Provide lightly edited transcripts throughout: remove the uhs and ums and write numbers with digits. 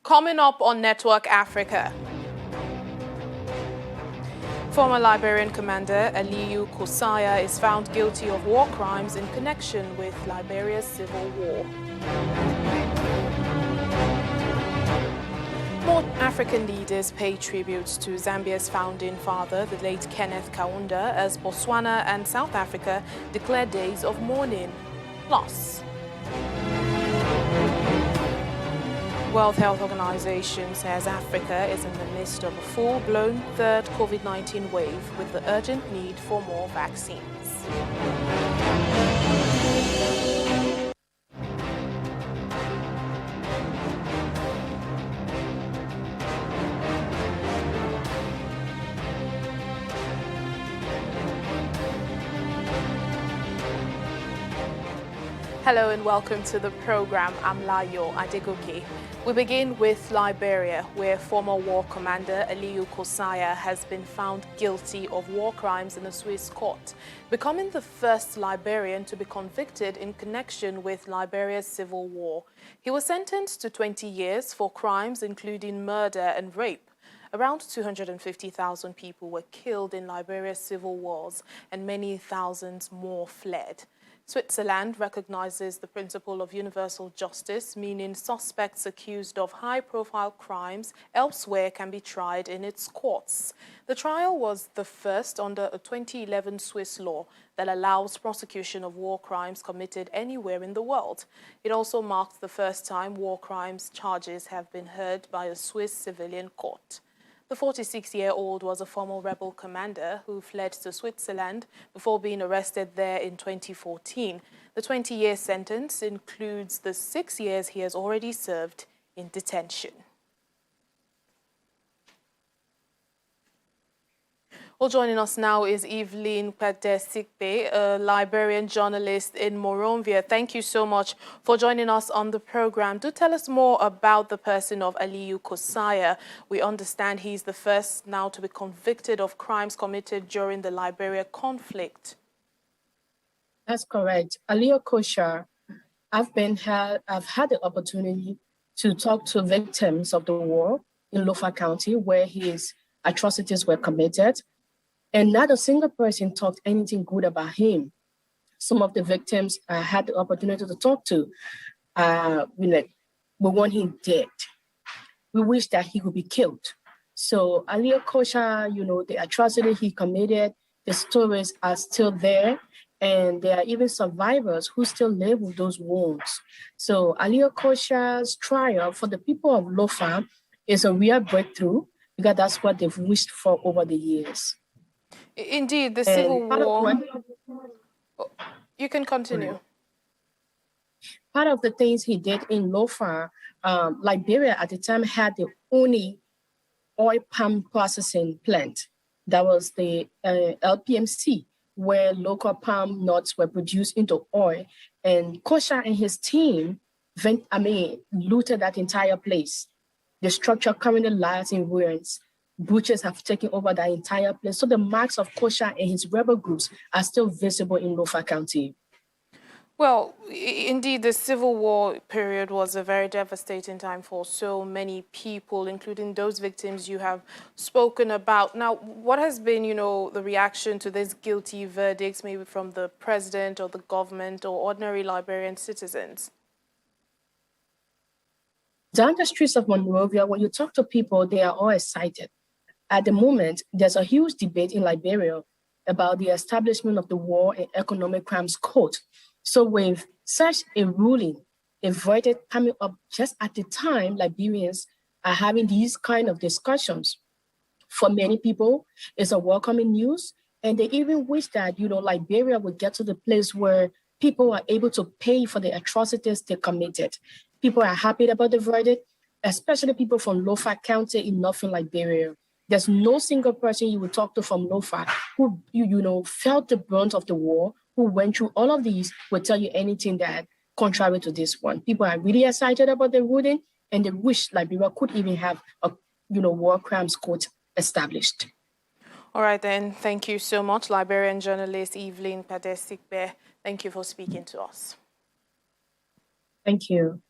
Coming up on Network Africa. Former Liberian commander ALIEU KOSIAH is found guilty of war crimes in connection with Liberia's civil war. More African leaders pay tribute to Zambia's founding father, the late KENNETH KAUNDA, as Botswana and South Africa declare days of mourning. Plus, World Health Organization says Africa is in the midst of a full-blown third COVID-19 wave with the urgent need for more vaccines. Hello and welcome to the program. I'm Layo Adegoke. We begin with Liberia, where former war commander ALIEU KOSIAH has been found guilty of war crimes in a Swiss court, becoming the first Liberian to be convicted in connection with Liberia's civil war. He was sentenced to 20 years for crimes including murder and rape. Around 250,000 people were killed in Liberia's civil wars, and many thousands more fled. Switzerland recognizes the principle of universal justice, meaning suspects accused of high-profile crimes elsewhere can be tried in its courts. The trial was the first under a 2011 Swiss law that allows prosecution of war crimes committed anywhere in the world. It also marks the first time war crimes charges have been heard by a Swiss civilian court. The 46-year-old was a former rebel commander who fled to Switzerland before being arrested there in 2014. The 20-year sentence includes the 6 years he has already served in detention. Well, joining us now is Evelyn Padesikpe, a Liberian journalist in Monrovia. Thank you so much for joining us on the program. Do tell us more about the person of ALIEU KOSIAH. We understand he's the first now to be convicted of crimes committed during the Liberia conflict. That's correct. ALIEU KOSIAH, I've had the opportunity to talk to victims of the war in Lofa County, where his atrocities were committed. And not a single person talked anything good about him. Some of the victims I had the opportunity to talk to, we want him dead. We wish that he would be killed. So ALIEU KOSIAH, the atrocity he committed, the stories are still there. And there are even survivors who still live with those wounds. So ALIEU KOSIAH's trial for the people of Lofa is a real breakthrough because that's what they've wished for over the years. Indeed, the civil war. You can continue. Part of the things he did in Lofa, Liberia at the time had the only oil palm processing plant. That was the LPMC, where local palm nuts were produced into oil. And KOSIAH and his team looted that entire place. The structure currently lies in ruins. Butchers have taken over that entire place. So the marks of KOSIAH and his rebel groups are still visible in Lofa County. Well, indeed, the Civil War period was a very devastating time for so many people, including those victims you have spoken about. Now, what has been, the reaction to these guilty verdicts, maybe from the president or the government or ordinary Liberian citizens? Down the streets of Monrovia, when you talk to people, they are all excited. At the moment, there's a huge debate in Liberia about the establishment of the War and Economic Crimes Court. So with such a ruling, a verdict coming up just at the time Liberians are having these kind of discussions, for many people, it's a welcoming news. And they even wish that, Liberia would get to the place where people are able to pay for the atrocities they committed. People are happy about the verdict, especially people from Lofa County in northern Liberia. There's no single person you will talk to from Lofa who, felt the brunt of the war, who went through all of these, will tell you anything that contrary to this one. People are really excited about the ruling, and they wish Liberia could even have a, war crimes court established. All right, then. Thank you so much, Liberian journalist Evelyn Padesikpe. Thank you for speaking to us. Thank you.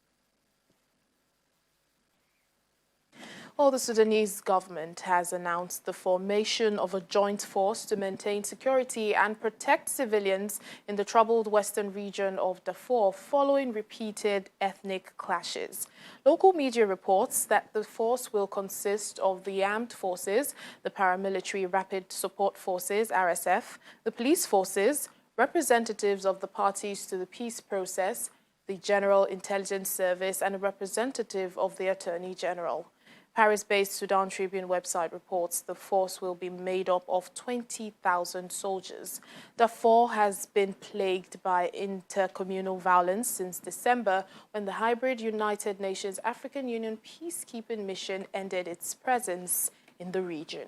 Well, the Sudanese government has announced the formation of a joint force to maintain security and protect civilians in the troubled western region of Darfur following repeated ethnic clashes. Local media reports that the force will consist of the armed forces, the paramilitary rapid support forces, RSF, the police forces, representatives of the parties to the peace process, the General Intelligence Service, and a representative of the Attorney General. Paris-based Sudan Tribune website reports the force will be made up of 20,000 soldiers. Darfur has been plagued by intercommunal violence since December, when the hybrid United Nations African Union peacekeeping mission ended its presence in the region.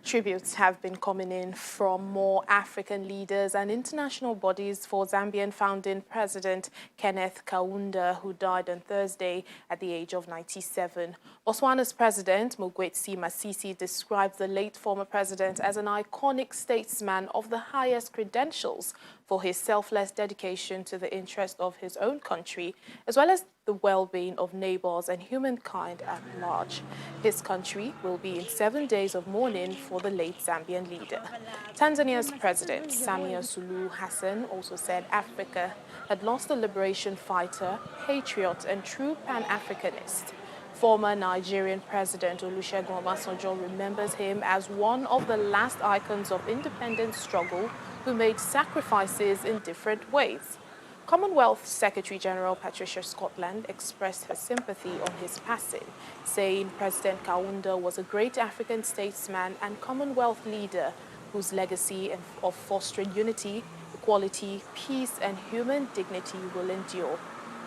Tributes have been coming in from more African leaders and international bodies for Zambian founding President Kenneth Kaunda, who died on Thursday at the age of 97. Botswana's President Mokgweetsi Masisi described the late former president as an iconic statesman of the highest credentials for his selfless dedication to the interest of his own country, as well as the well-being of neighbors and humankind at large. His country will be in 7 days of mourning for the late Zambian leader. Tanzania's President Samia Suluhu Hassan also said Africa had lost a liberation fighter, patriot, and true Pan-Africanist. Former Nigerian President Olusegun Obasanjo remembers him as one of the last icons of independence struggle who made sacrifices in different ways. Commonwealth Secretary-General Patricia Scotland expressed her sympathy on his passing, saying President Kaunda was a great African statesman and Commonwealth leader whose legacy of fostering unity, equality, peace, and human dignity will endure.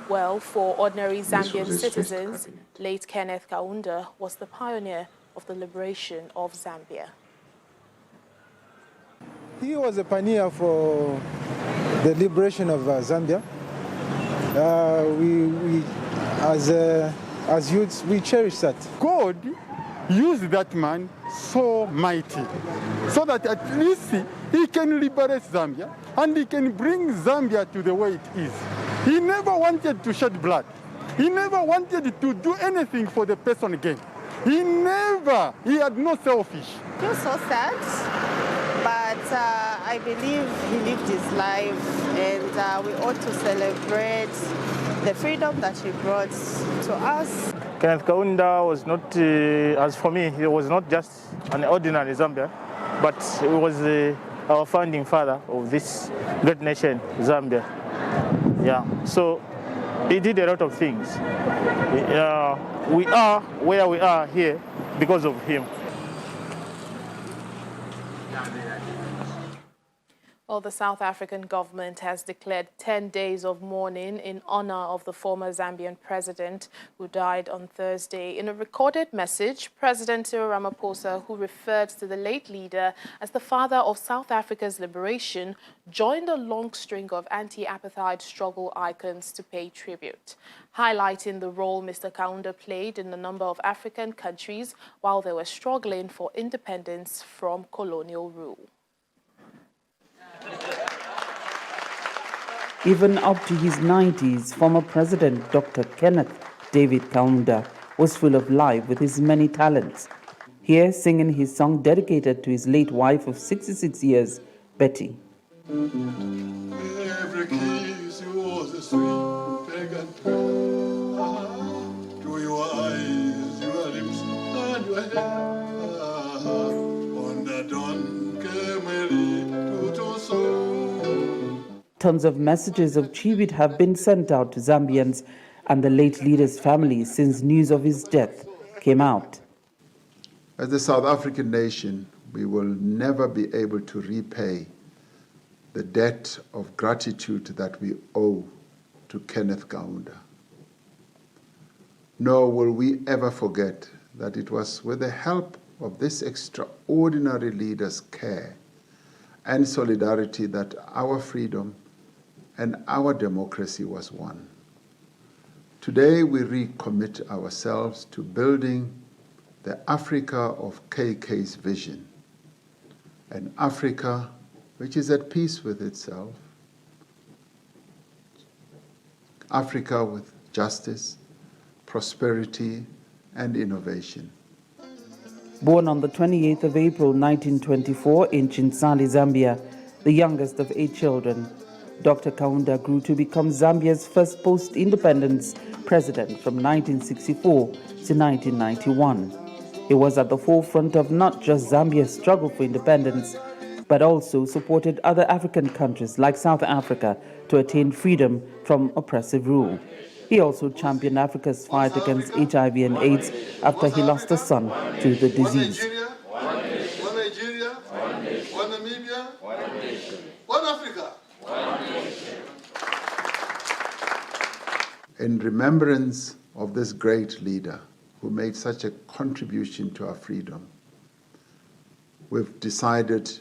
Well, for ordinary Zambian citizens, late Kenneth Kaunda was the pioneer of the liberation of Zambia. He was a pioneer for the liberation of Zambia. As youths, we cherish that. God used that man so mighty, so that at least he can liberate Zambia and he can bring Zambia to the way it is. He never wanted to shed blood. He never wanted to do anything for the person again. He had no selfish. It was so sad, but I believe he lived his life, and we ought to celebrate the freedom that he brought to us. Kenneth Kaunda was not, as for me, he was not just an ordinary Zambian, but he was our founding father of this great nation, Zambia. Yeah, so he did a lot of things. We are where we are here because of him. Well, the South African government has declared 10 days of mourning in honor of the former Zambian president who died on Thursday. In a recorded message, President Cyril Ramaphosa, who referred to the late leader as the father of South Africa's liberation, joined a long string of anti-apartheid struggle icons to pay tribute, highlighting the role Mr. Kaunda played in a number of African countries while they were struggling for independence from colonial rule. Even up to his 90s, former President Dr. Kenneth David Kaunda was full of life with his many talents. Here, singing his song dedicated to his late wife of 66 years, Betty. Every kiss was a sweet pagan prayer to your eyes, your lips, and your hair. On the dawn came a little soul. Tons of messages of tribute have been sent out to Zambians and the late leader's family since news of his death came out. As the South African nation, we will never be able to repay the debt of gratitude that we owe to Kenneth Kaunda. Nor will we ever forget that it was with the help of this extraordinary leader's care and solidarity that our freedom and our democracy was won. Today we recommit ourselves to building the Africa of KK's vision, an Africa which is at peace with itself, Africa with justice, prosperity, and innovation. Born on the 28th of April 1924 in Chinsali, Zambia, the youngest of 8 children, Dr. Kaunda grew to become Zambia's first post-independence president from 1964 to 1991. He was at the forefront of not just Zambia's struggle for independence, but also supported other African countries like South Africa to attain freedom from oppressive rule. He also championed Africa's fight against HIV and AIDS after he lost a son to the disease. One Nigeria, one Namibia, one Africa. In remembrance of this great leader who made such a contribution to our freedom, we've decided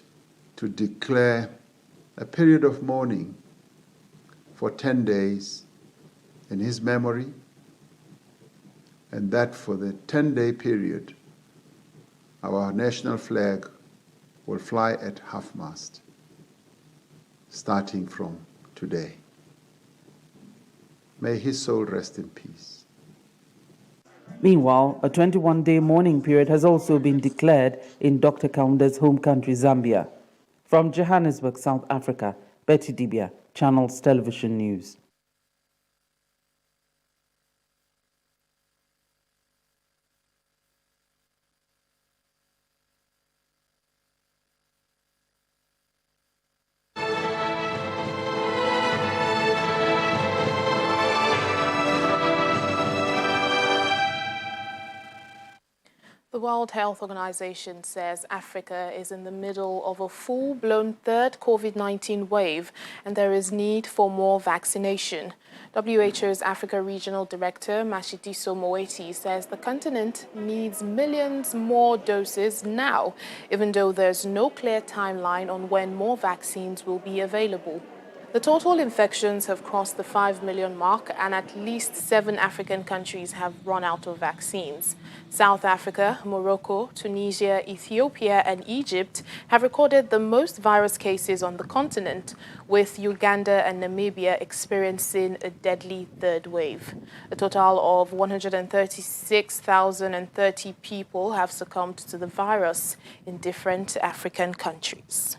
to declare a period of mourning for 10 days in his memory, and that for the 10-day period, our national flag will fly at half-mast, starting from today. May his soul rest in peace. Meanwhile, a 21-day mourning period has also been declared in Dr. Kaunda's home country, Zambia. From Johannesburg, South Africa, Betty Dibia, Channels Television News. The World Health Organization says Africa is in the middle of a full-blown third COVID-19 wave and there is need for more vaccination. WHO's Africa Regional Director, Mashidiso Moeti, says the continent needs millions more doses now, even though there's no clear timeline on when more vaccines will be available. The total infections have crossed the 5 million mark and at least 7 African countries have run out of vaccines. South Africa, Morocco, Tunisia, Ethiopia and Egypt have recorded the most virus cases on the continent, with Uganda and Namibia experiencing a deadly third wave. A total of 136,030 people have succumbed to the virus in different African countries.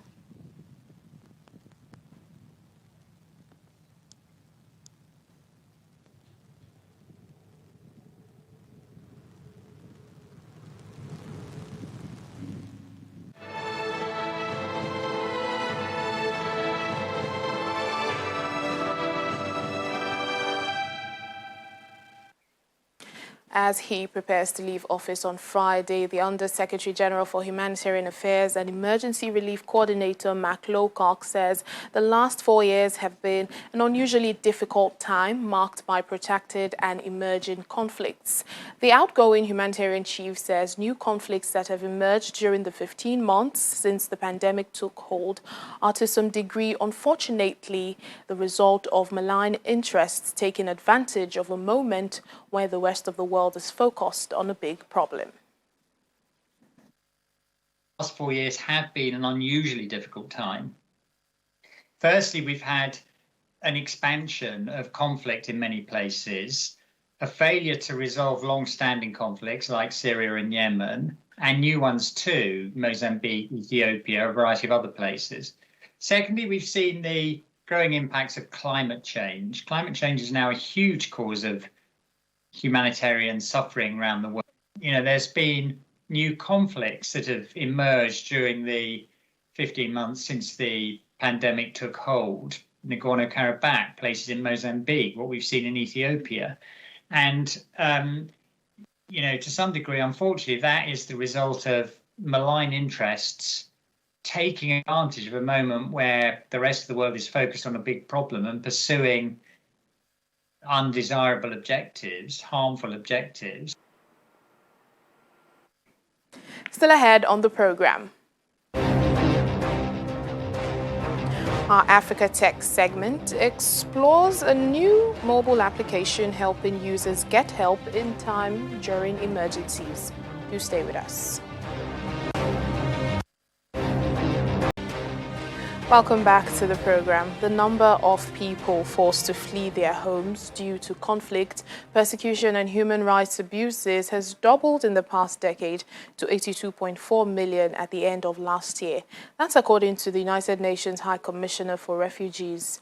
As he prepares to leave office on Friday, the Under-Secretary General for Humanitarian Affairs and Emergency Relief Coordinator, Mark Lowcock, says the last 4 years have been an unusually difficult time marked by protracted and emerging conflicts. The outgoing humanitarian chief says new conflicts that have emerged during the 15 months since the pandemic took hold are to some degree, unfortunately, the result of malign interests taking advantage of a moment where the rest of the world is focused on a big problem. The last 4 years have been an unusually difficult time. Firstly, we've had an expansion of conflict in many places, a failure to resolve long-standing conflicts like Syria and Yemen, and new ones too, Mozambique, Ethiopia, a variety of other places. Secondly, we've seen the growing impacts of climate change. Climate change is now a huge cause of humanitarian suffering around the world. You know, there's been new conflicts that have emerged during the 15 months since the pandemic took hold. Nagorno-Karabakh, places in Mozambique, what we've seen in Ethiopia. And, you know, to some degree, unfortunately, that is the result of malign interests taking advantage of a moment where the rest of the world is focused on a big problem and pursuing undesirable objectives, harmful objectives. Still ahead on the program. Our Africa Tech segment explores a new mobile application helping users get help in time during emergencies. Do stay with us. Welcome back to the program. The number of people forced to flee their homes due to conflict, persecution and human rights abuses has doubled in the past decade to 82.4 million at the end of last year. That's according to the United Nations High Commissioner for Refugees.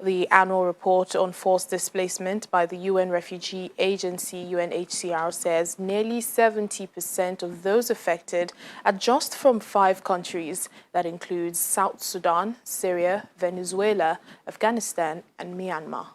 The annual report on forced displacement by the UN Refugee Agency, UNHCR, says nearly 70% of those affected are just from 5 countries. That includes South Sudan, Syria, Venezuela, Afghanistan, and Myanmar.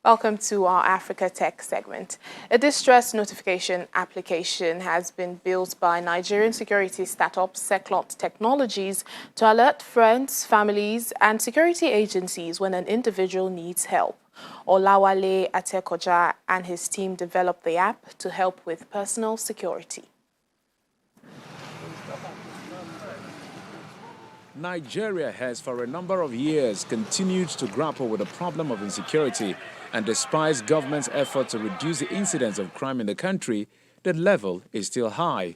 Welcome to our Africa Tech segment. A distress notification application has been built by Nigerian security startup Chatbot Technologies to alert friends, families, and security agencies when an individual needs help. Olawale Atekoja and his team developed the app to help with personal security. Nigeria has for a number of years continued to grapple with the problem of insecurity, and despite government's effort to reduce the incidence of crime in the country, the level is still high.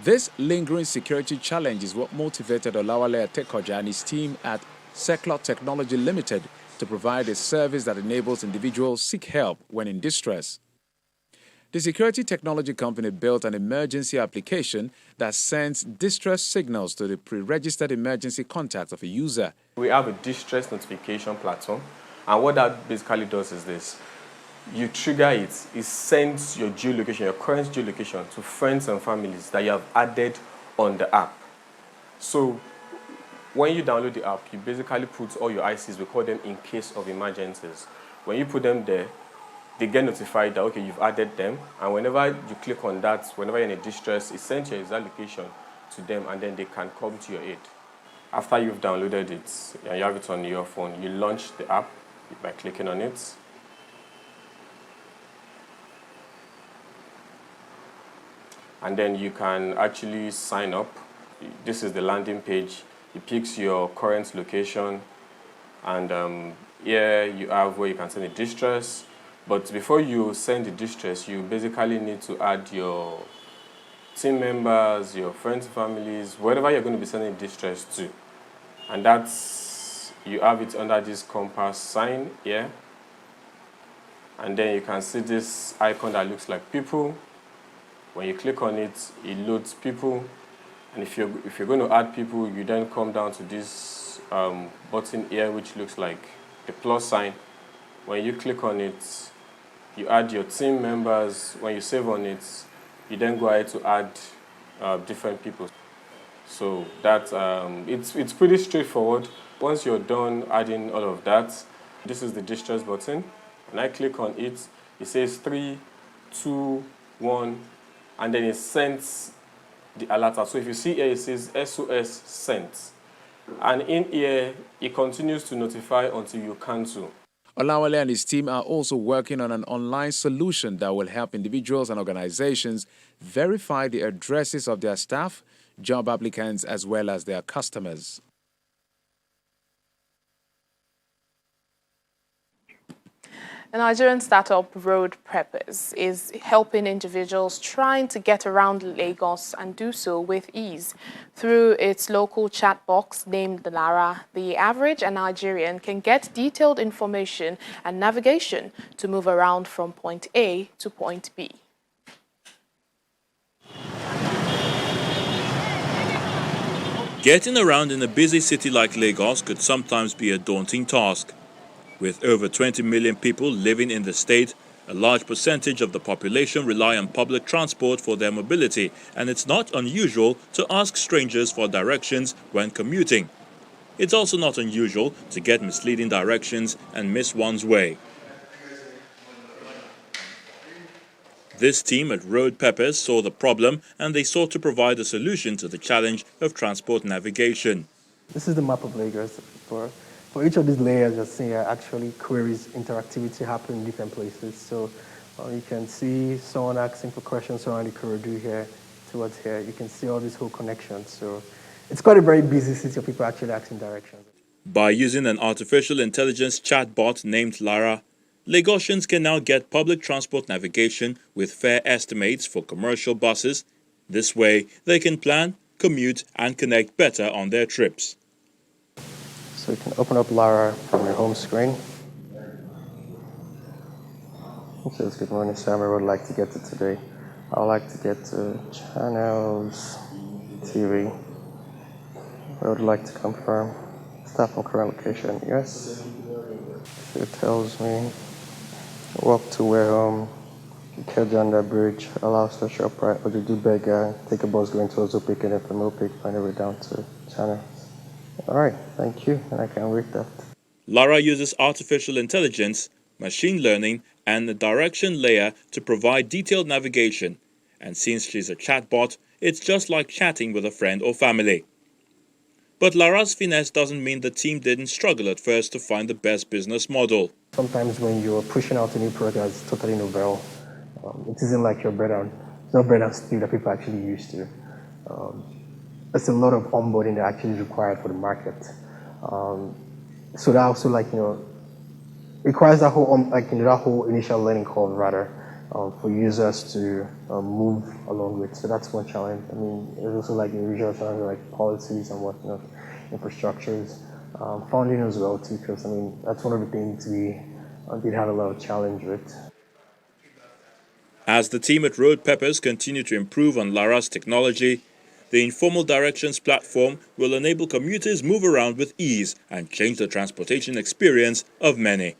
This lingering security challenge is what motivated Olawale Atekoja and his team at Chatbot Technology Limited to provide a service that enables individuals seek help when in distress. The security technology company built an emergency application that sends distress signals to the pre-registered emergency contact of a user. We have a distress notification platform, and what that basically does is this. You trigger it sends your geolocation, your current geolocation, to friends and families that you have added on the app. So when you download the app, you basically put all your ICs, we call them in case of emergencies. When you put them there, they get notified that, okay, you've added them, and whenever you click on that, whenever you're in a distress, it sends your exact location to them, and then they can come to your aid. After you've downloaded it and you have it on your phone, you launch the app by clicking on it. And then you can actually sign up. This is the landing page. It picks your current location, and here you have where you can send a distress. But before you send the distress, you basically need to add your team members, your friends, families, wherever you're going to be sending distress to. And that's, you have it under this compass sign here. And then you can see this icon that looks like people. When you click on it, it loads people. And if you're going to add people, you then come down to this button here, which looks like a plus sign. When you click on it, you add your team members. When you save on it, you then go ahead to add different people. So that it's pretty straightforward. Once you're done adding all of that, this is the distress button. When I click on it, it says 3, 2, 1, and then it sends the alert. So if you see here, it says SOS sent. And in here, it continues to notify until you cancel. Olawale and his team are also working on an online solution that will help individuals and organizations verify the addresses of their staff, job applicants, as well as their customers. The Nigerian startup Road Preppers is helping individuals trying to get around Lagos and do so with ease. Through its local chat box named Lara, the average Nigerian can get detailed information and navigation to move around from point A to point B. Getting around in a busy city like Lagos could sometimes be a daunting task. With over 20 million people living in the state, a large percentage of the population rely on public transport for their mobility, and it's not unusual to ask strangers for directions when commuting. It's also not unusual to get misleading directions and miss one's way. This team at Road Preppers saw the problem, and they sought to provide a solution to the challenge of transport navigation. This is the map of Lagos. For each of these layers you're seeing are actually queries, interactivity happening in different places. So you can see someone asking for questions around the corridor here towards here. You can see all these whole connections. So it's quite a very busy city of people actually asking directions. By using an artificial intelligence chatbot named Lara, Lagosians can now get public transport navigation with fare estimates for commercial buses. This way, they can plan, commute, and connect better on their trips. So you can open up Lara from your home screen. It says, good morning, Sam. I would like to get to today. I would like to get to channels, TV. I would like to confirm staff on current location. Yes. So it tells me walk to where Kejanda Bridge, allow social pride, or to do beggar, take a bus going to Ozopik and then from Opik, find a way down to channel. All right, thank you, and I can read that. Lara uses artificial intelligence, machine learning, and a direction layer to provide detailed navigation. And since she's a chatbot, it's just like chatting with a friend or family. But Lara's finesse doesn't mean the team didn't struggle at first to find the best business model. Sometimes when you're pushing out a new product that's totally novel, it isn't like your bread and stew that people actually used to. There's a lot of onboarding that actually is required for the market. So that also, requires that whole, that whole initial learning curve, rather, for users to move along with. So that's one challenge. I mean, there's also the usual challenge like policies and whatnot, infrastructures, funding as well too, because I mean that's one of the things we did have a lot of challenge with. As the team at Road Peppers continue to improve on Lara's technology, the informal directions platform will enable commuters move around with ease and change the transportation experience of many.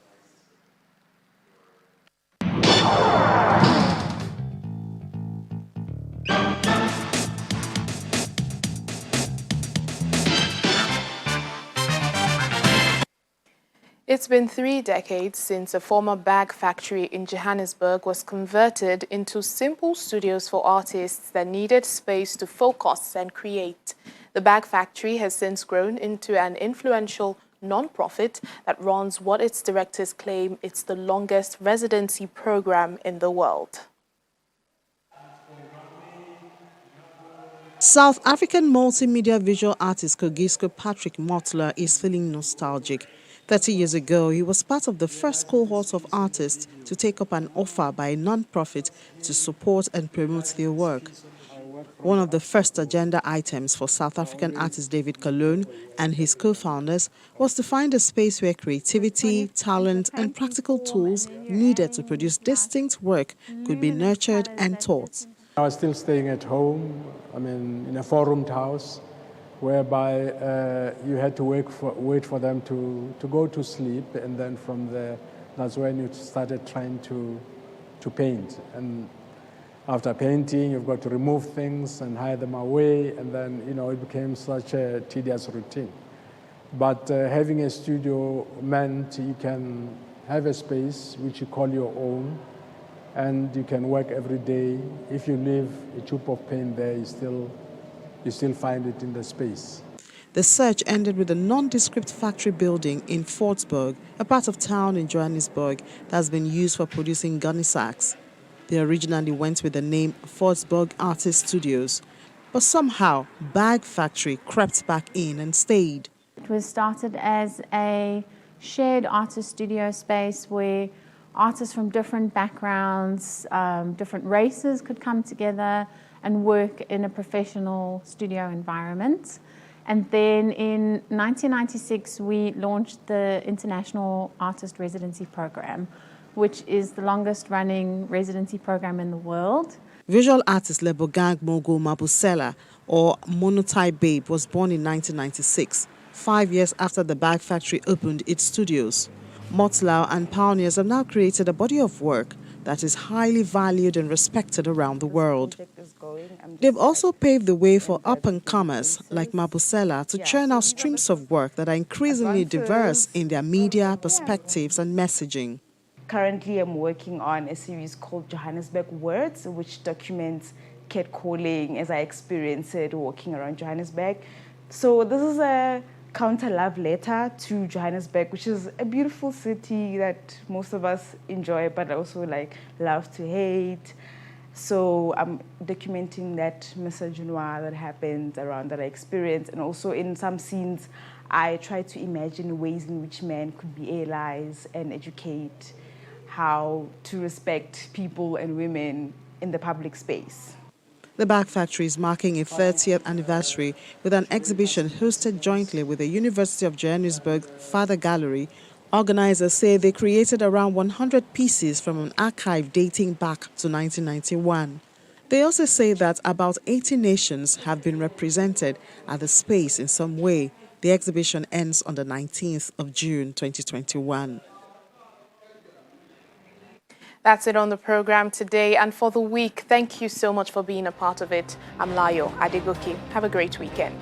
It's been 3 decades since a former bag factory in Johannesburg was converted into simple studios for artists that needed space to focus and create. The bag factory has since grown into an influential non-profit that runs what its directors claim it's the longest residency program in the world. South African multimedia visual artist Kogisko Patrick Motler is feeling nostalgic. 30 years ago, he was part of the first cohort of artists to take up an offer by a non-profit to support and promote their work. One of the first agenda items for South African artist David Cologne and his co-founders was to find a space where creativity, talent, and practical tools needed to produce distinct work could be nurtured and taught. I was still staying at home, in a 4-roomed house, whereby you had to wait for them to go to sleep, and then from there, that's when you started trying to paint. And after painting, you've got to remove things and hide them away, and then it became such a tedious routine. But having a studio meant you can have a space which you call your own, and you can work every day. If you leave a tube of paint there, you still find it in the space. The search ended with a nondescript factory building in Fortsburg, a part of town in Johannesburg that has been used for producing gunny sacks. They originally went with the name Fortsburg Artist Studios, but somehow Bag Factory crept back in and stayed. It was started as a shared artist studio space where artists from different backgrounds, different races could come together and work in a professional studio environment. And then in 1996, we launched the International Artist Residency Program, which is the longest running residency program in the world. Visual artist Lebogang Mogo Mabusela, or Monotype Babe, was born in 1996, 5 years after the Bag Factory opened its studios. Motlau and Pioneers have now created a body of work that is highly valued and respected around the world. They've also paved the way for up-and-comers like Mabusela to churn out streams of work that are increasingly diverse in their media, perspectives and messaging. Currently, I'm working on a series called Johannesburg Words, which documents catcalling as I experience it walking around Johannesburg. So this is a counter-love letter to Johannesburg, which is a beautiful city that most of us enjoy, but also love to hate. So I'm documenting that misogynoir that happened around that I experienced, and also in some scenes I try to imagine ways in which men could be allies and educate how to respect people and women in the public space. The bag factory is marking a 30th anniversary with an exhibition hosted jointly with the University of Johannesburg Father Gallery. Organizers say they created around 100 pieces from an archive dating back to 1991. They also say that about 80 nations have been represented at the space in some way. The exhibition ends on the 19th of June 2021. That's it on the program today and for the week. Thank you so much for being a part of it. I'm Layo Adegoke. Have a great weekend.